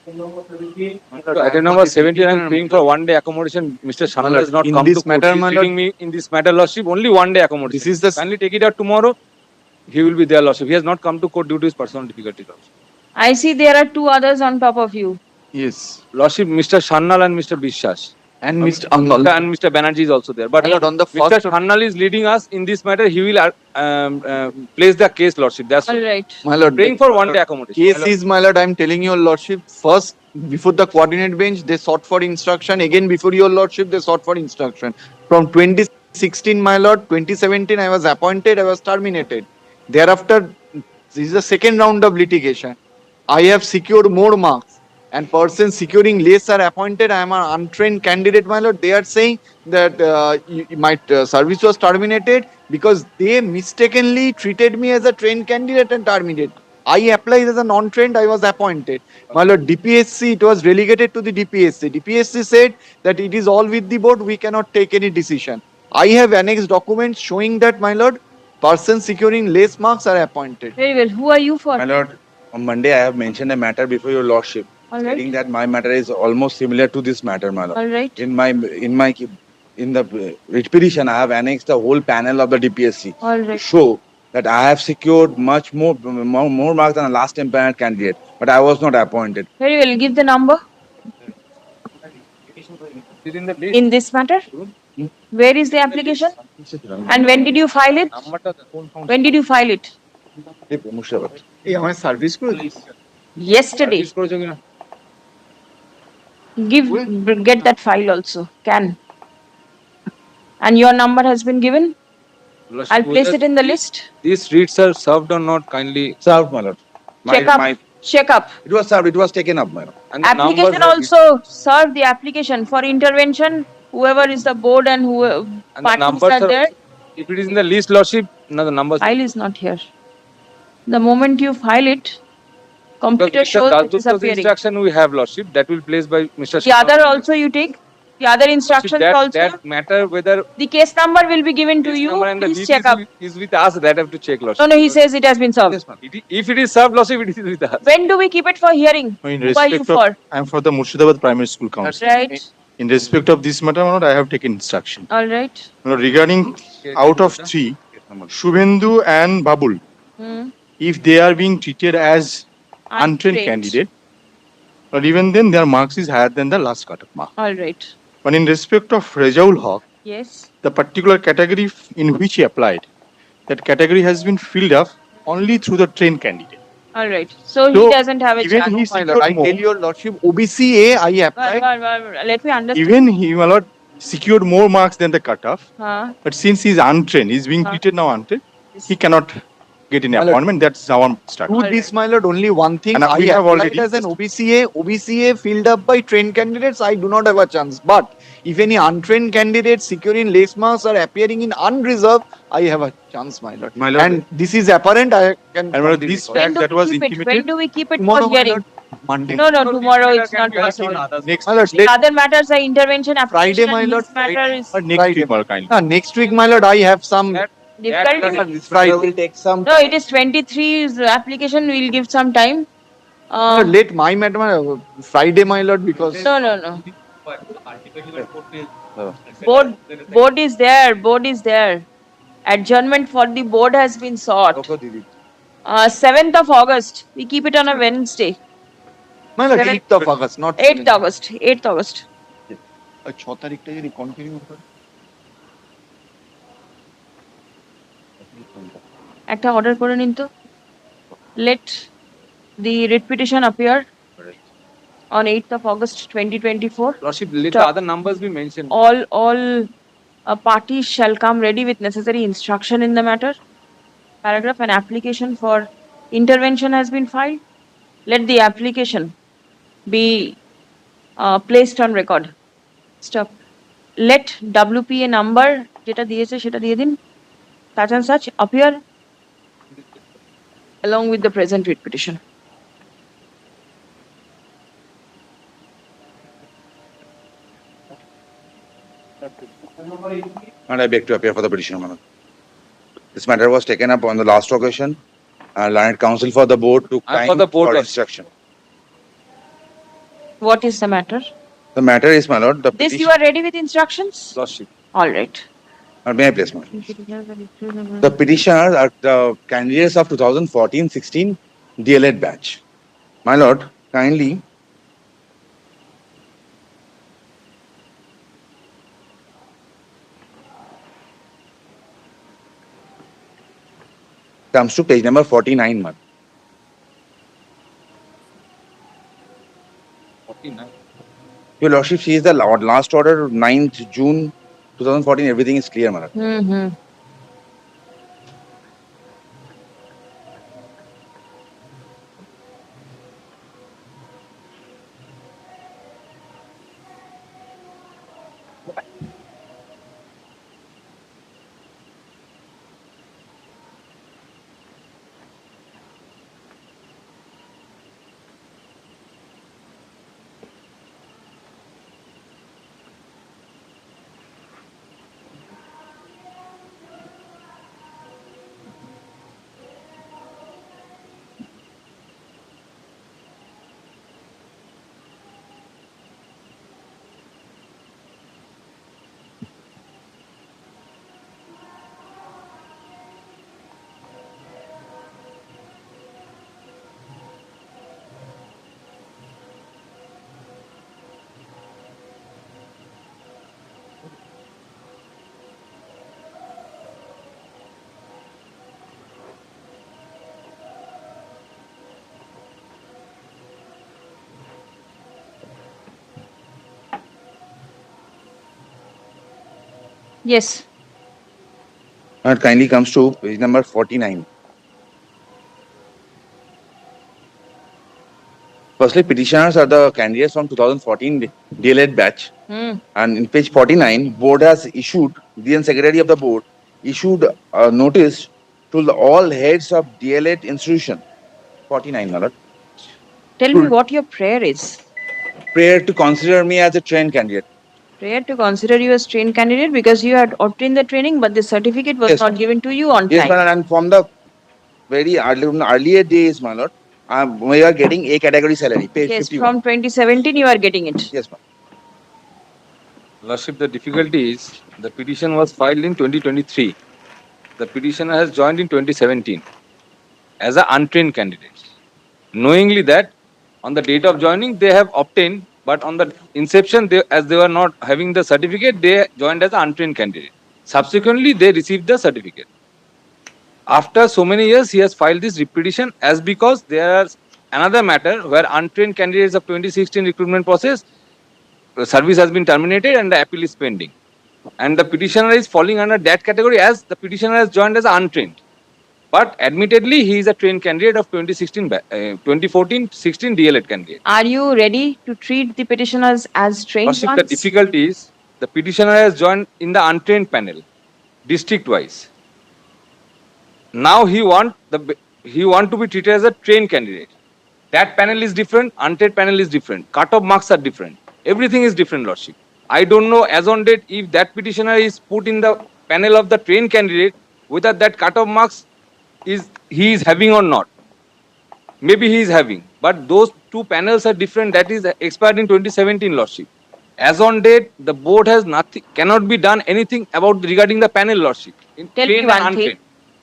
Item number 17, I'm paying for 1 day accommodation. Mr. Shanal has not In come this to court. matter, He's my treating me in this matter, Lordship, only 1 day accommodation. This is the Kindly take it out tomorrow. He will be there, Lordship. He has not come to court due to his personal difficulties, Lordship. I see there are two others on top of you. yes, Lordship, Mr. Shanal and Mr. Bishas. and Mr. Angal. And Mr. Banerjee is also there. But My lord, on the Mr. first, Shanal is leading us in this matter. He will place the case, Lordship. That's All right. my lord, praying for 1 day accommodation. case is, my lord, I am telling your lordship, first before the coordinate bench they sought for instruction, again before your lordship they sought for instruction. From 2016, my lord, 2017 I was appointed, I was terminated. Thereafter, this is the second round of litigation. I have secured more marks, and persons securing less are appointed. I am an untrained candidate, my lord. They are saying that my service was terminated because they mistakenly treated me as a trained candidate and terminated. I applied as a non-trained, I was appointed. My lord, DPSC, it was relegated to the DPSC. DPSC said that it is all with the board, we cannot take any decision. I have annexed documents showing that, my lord, persons securing less marks are appointed. Very well. Who are you for? My lord, on Monday I have mentioned a matter before your lordship, All stating right. that my matter is almost similar to this matter, my lord. All right. In the writ petition, I have annexed the whole panel of the DPSC All to right. show that I have secured much more marks than the last empaneled candidate, but I was not appointed. Very well. Give the number Within the list. in this matter. Where is the application? And when did you file it? When did you file it? Murshidabad. এই আমার service করে Yesterday. Get that file also. Can. And your number has been given. Lordship, I'll place it in the list. These reads are served or not, kindly. Served, my lord. Check up. Check up. It was served, it was taken up, my lord. And the numbers Application are- also serve the application for intervention. Whoever is the board and who and the parties numbers are there. If it is in the list, Lordship, no, the numbers. File is not here. The moment you file it, computer Because shows Mr. it is Dasgupta's appearing. instruction we have, Lordship, that will place by Mr. The other also you take. The other instructions that, also. That matter whether The case number will be given to this you. number and the Please list check up. is with us, that have to check, Lordship. No, he says it has been served. Yes, ma'am. If it is served, Lordship, it is with us. When do we keep it for hearing? In Who are you respect for? of, I am for the Murshidabad Primary School Council. Right. In respect of this matter, my lord, I have taken instruction. All right. My lord, regarding out of three, Shubhendu and Babul, Hmm. if they are being treated as untrained candidate, or even then their marks is higher than the last cut-off mark. All right. But in respect of Rejaul Haq, Yes. the particular category in which he applied, that category has been filled up only through the trained candidate. All right. So he So, doesn't have a even chance. he My lord, I secured tell more, your lordship, OBCA I applied. Let me understand. even he, my lord, secured more marks than the cutoff. Huh? But since he's untrained, he's being Huh. treated now untrained, he cannot get an My lord, appointment. That's our start. Do this, my lord, only one thing. And I we have applied already as an OBCA filled up by trained candidates. I do not have a chance. But if any untrained candidates securing less marks are appearing in unreserved, I have a chance, my lord. My lord, And this is apparent. I can. and my lord, this When fact do that we was keep it? When intimated do we keep it Tomorrow, for my hearing? lord, Monday. No, tomorrow it's not possible. next, My lord, The other matters are intervention Friday, application. my lord, This matter is next Friday. week, my lord, kindly. Next week, my lord, I have some. difficult. This Friday. No, it is 23's application. We'll give some time. Let my madam Friday, my lord, because No. Board is there. Board is there. Adjournment for the board has been sought. 7th of August. We keep it on a Wednesday. my lord, 7th 8th of August, not 8th August. 8th August. 6 তারিখটা যদি continue করে একটা order করে নিন তো let the writ petition appear on 8th of August 2024. Lordship, let Stop. the other numbers be mentioned. All parties shall come ready with necessary instruction in the matter. Paragraph, an application for intervention has been filed. Let the application be placed on record. Stop. Let WPA number যেটা দিয়েছে সেটা দিয়ে দিন such and such appear along with the present writ petition. And I beg to appear for the petition, my lord. This matter was taken up on the last occasion. Learned counsel for the board took And time for the board for also. instruction. What is the matter? The matter is, my lord, the This you petition, are ready with instructions? Lordship. All right. may I place, my lord? The petitioners are the candidates of 2014-16 DLED batch. My lord, kindly comes to page number 49, man. 49. Your lordship, she is the last order, 9th June 2014. Everything is clear, my lord. Mm-hmm. Yes. My lord, kindly comes to page number 49. Firstly, petitioners are the candidates from 2014 DLED batch. Hmm. And in page 49, board has issued, the secretary of the board issued a notice to all heads of DLED institution. 49, my lord. Tell me what your prayer is. Prayer to consider me as a trained candidate. Prayer to consider you as trained candidate because you had obtained the training, but the certificate was Yes. not given to you on Yes, time. my lord, and from the very earlier days, my lord, we are getting A category salary, page Yes, 51. from 2017 you are getting it. Yes, ma'am. Lordship, the difficulty is the petition was filed in 2023. The petitioner has joined in 2017 as an untrained candidate. Knowingly that on the date of joining they have obtained, but on the inception, as they were not having the certificate, they joined as an untrained candidate. Subsequently, they received the certificate. After so many years, he has filed this repetition as because there is another matter where untrained candidates of 2016 recruitment process service has been terminated and the appeal is pending. And the petitioner is falling under that category as the petitioner has joined as untrained. But admittedly, he is a trained candidate of 2014-16 DLED candidate. Are you ready to treat the petitioners as trained Lordship, the ones? difficulty is the petitioner has joined in the untrained panel, district wise. Now he want to be treated as a trained candidate. That panel is different, untrained panel is different. Cut-off marks are different. Everything is different, Lordship. I don't know as on date if that petitioner is put in the panel of the trained candidate, whether that cut-off marks he is having or not. Maybe he is having, but those two panels are different. That is expired in 2017, Lordship. As on date, the board has cannot be done anything about regarding the panel, Lordship. Tell me Trained and one thing. untrained.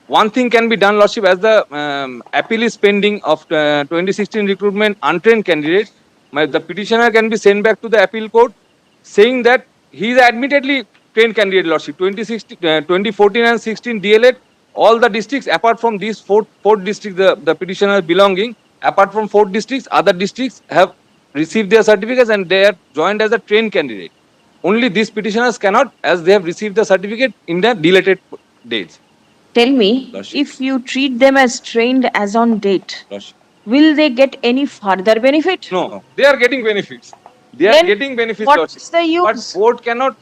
One thing can be done, Lordship, as the appeal is pending of 2016 recruitment untrained candidate. The petitioner can be sent back to the appeal court saying that he is admittedly trained candidate, Lordship. 2014 and 16 DLED, all the districts apart from these four districts the petitioner belonging, apart from 4 districts, other districts have received their certificates and they are joined as a trained candidate. Only these petitioners cannot, as they have received the certificate in the dilated dates. Tell me, Lordship. if you treat them as trained as on date, Lordship. will they get any further benefit? No, they are getting benefits. They are Then getting benefits, what's Lordship. the use? But board cannot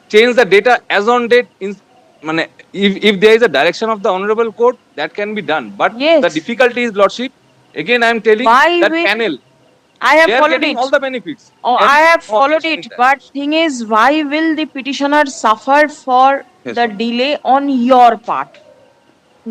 change the data as on date. If there is a direction of the honorable court, that can be done. But Yes. the difficulty is, Lordship, again I am telling Why that will- panel, I have they are followed getting it. all the benefits. Oh, There I is have no followed objection it. in that. But thing is, why will the petitioner suffer for Yes, the ma'am. delay on your part?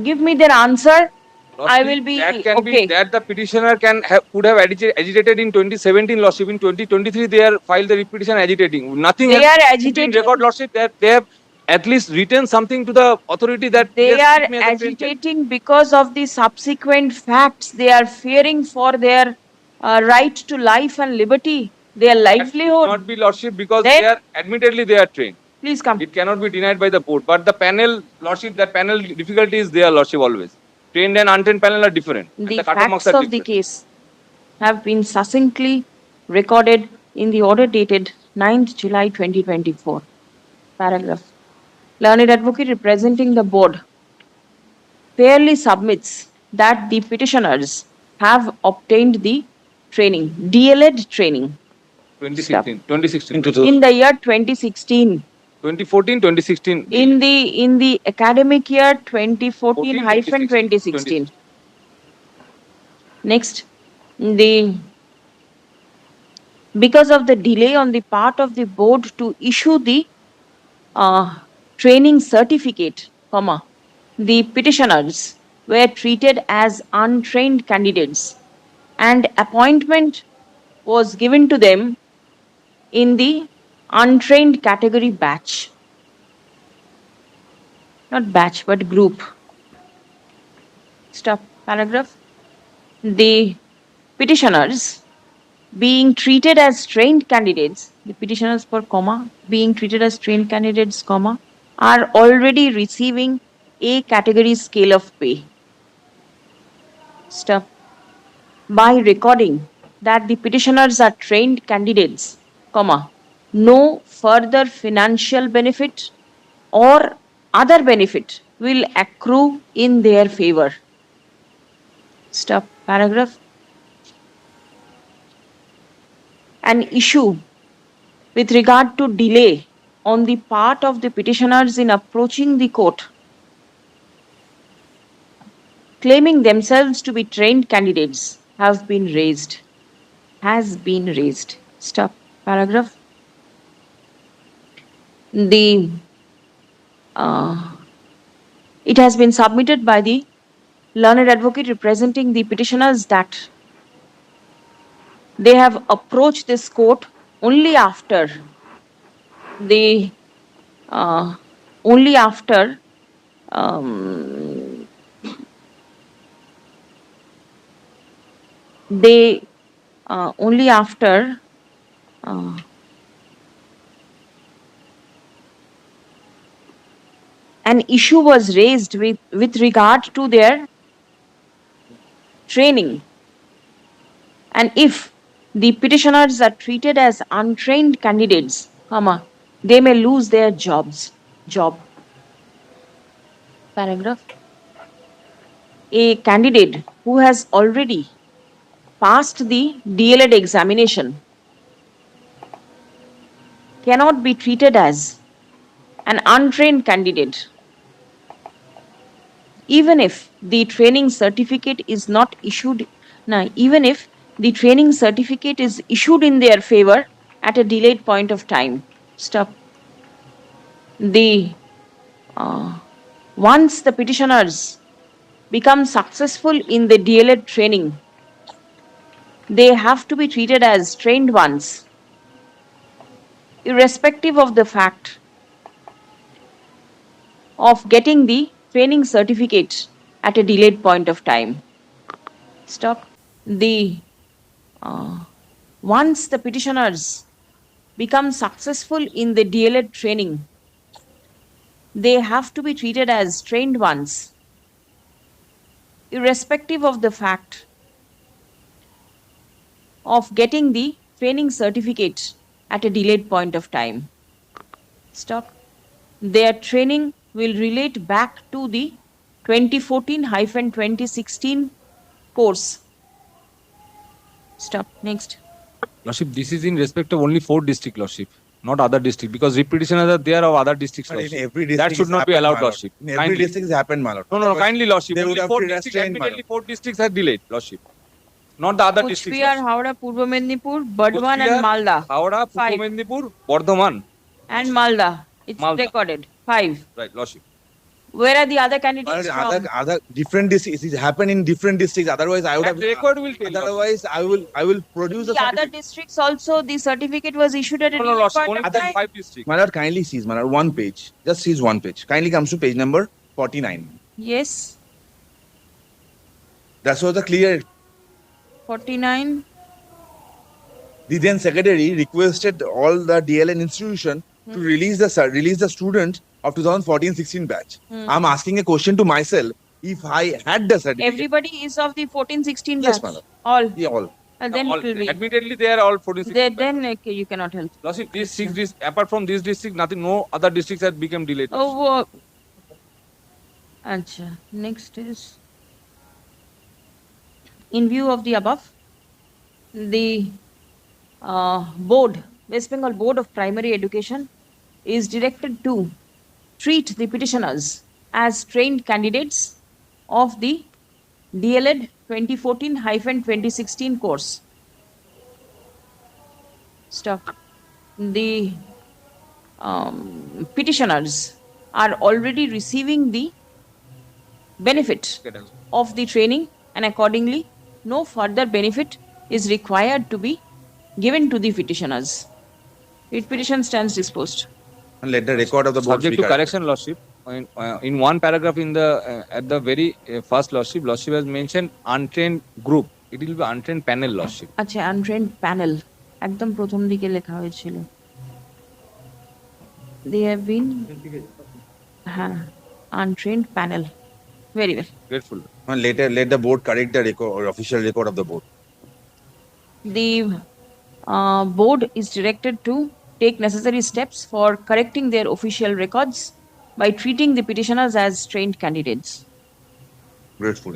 Give me their answer. I will be, That can okay. be, that the petitioner could have agitated in 2017, Lordship. In 2023, they are filed the repetition agitating. Nothing They has are been agitating. record, Lordship, that they have at least written something to the authority that They yes, are treat me as a trained candidate. agitating because of the subsequent facts. They are fearing for their right to life and liberty, their That livelihood. not be, Lordship, because Then- they are admittedly they are trained. Please come. It cannot be denied by the board. But the panel, Lordship, that panel difficulty is there, Lordship, always. Trained and untrained panel are different. And The the cut-off marks facts are of the different. case have been succinctly recorded in the order dated 9th July 2024. Paragraph. Learned advocate representing the board fairly submits that the petitioners have obtained the training, DLED training, 2016, 2016, in the year 2016, 2014, 2016. in the academic year 2014-2016. Next, because of the delay on the part of the board to issue the training certificate, the petitioners were treated as untrained candidates and appointment was given to them in the untrained category batch. Not batch, but group. Stop. Paragraph. The petitioners being treated as trained candidates, the petitioners for being treated as trained candidates, are already receiving a category scale of pay. Stop. By recording that the petitioners are trained candidates, no further financial benefit or other benefit will accrue in their favor. Stop. Paragraph. An issue with regard to delay on the part of the petitioners in approaching the court, claiming themselves to be trained candidates, has been raised. Stop. Paragraph. It has been submitted by the learned advocate representing the petitioners that they have approached this court only after they only after an issue was raised with regard to their training. And if the petitioners are treated as untrained candidates, they may lose their job. Paragraph. A candidate who has already passed the DLED examination cannot be treated as an untrained candidate, even if the training certificate is not issued. Even if the training certificate is issued in their favor at a delayed point of time. Stop. Once the petitioners become successful in the DLED training, they have to be treated as trained ones, irrespective of the fact of getting the training certificate at a delayed point of time. Stop. Once the petitioners become successful in the DLED training, they have to be treated as trained ones, irrespective of the fact of getting the training certificate at a delayed point of time. Stop. Their training will relate back to the 2014-2016 course. Stop. Next. Lordship, this is in respect of only 4 district, Lordship, not other district, because repetitioners are there of other districts, But in Lordship. every That district should it's not be happened, allowed, my lord. Lordship. In every Kindly. district it's happened, my lord. No, Because kindly, Lordship. they would Only have 4 been districts, restrained, my admittedly 4 districts have delayed, Lordship. Not the other districts. Kuchbihar, Lordship. Howrah, Purba Medinipur, Burdwan and Kuchbihar, Malda. Howrah, Five. Purba Medinipur, Bardhaman. And Malda. It's Malda. recorded. 5. Right, Lordship. Where are the other candidates from? Other different districts, it happened in different districts, otherwise I would That have. record will tell you. Otherwise, I will produce The a other certificate. districts also, the certificate was issued at a No, no, later Lordship, point only of for time. 5 districts. My lord, kindly sees, my lord, one page. Just sees one page. Kindly comes to page number 49. Yes, That was the clear. 49. The then secretary requested all the DLN institution to release the students of 2014-16 batch. I'm asking a question to myself. If I had the certificate, Everybody is of the 14-16 Yes, batch? madam. All? yeah, all. And then All- it will be. Admittedly, they are all 46. Then okay, you cannot help. Lordship, these 6 districts, apart from these districts, nothing, no other districts have become delayed. Oh, Acha. Next is, in view of the above, the board, West Bengal Board of Primary Education is directed to treat the petitioners as trained candidates of the DLED 2014-2016 course. Stop. The petitioners are already receiving the benefit of the training, and accordingly no further benefit is required to be given to the petitioners. Writ petition stands disposed. And let the record of the board Subject be to corrected. correction, Lordship, in one paragraph in the at the very first Lordship has mentioned untrained group. It will be untrained panel, Lordship. আচ্ছা, untrained panel একদম প্রথম দিকে লেখা হয়েছিল। They have been হ্যাঁ, untrained panel. Very well. Grateful. And later, let the board correct the record or official record of the board. The board is directed to take necessary steps for correcting their official records by treating the petitioners as trained candidates. Grateful.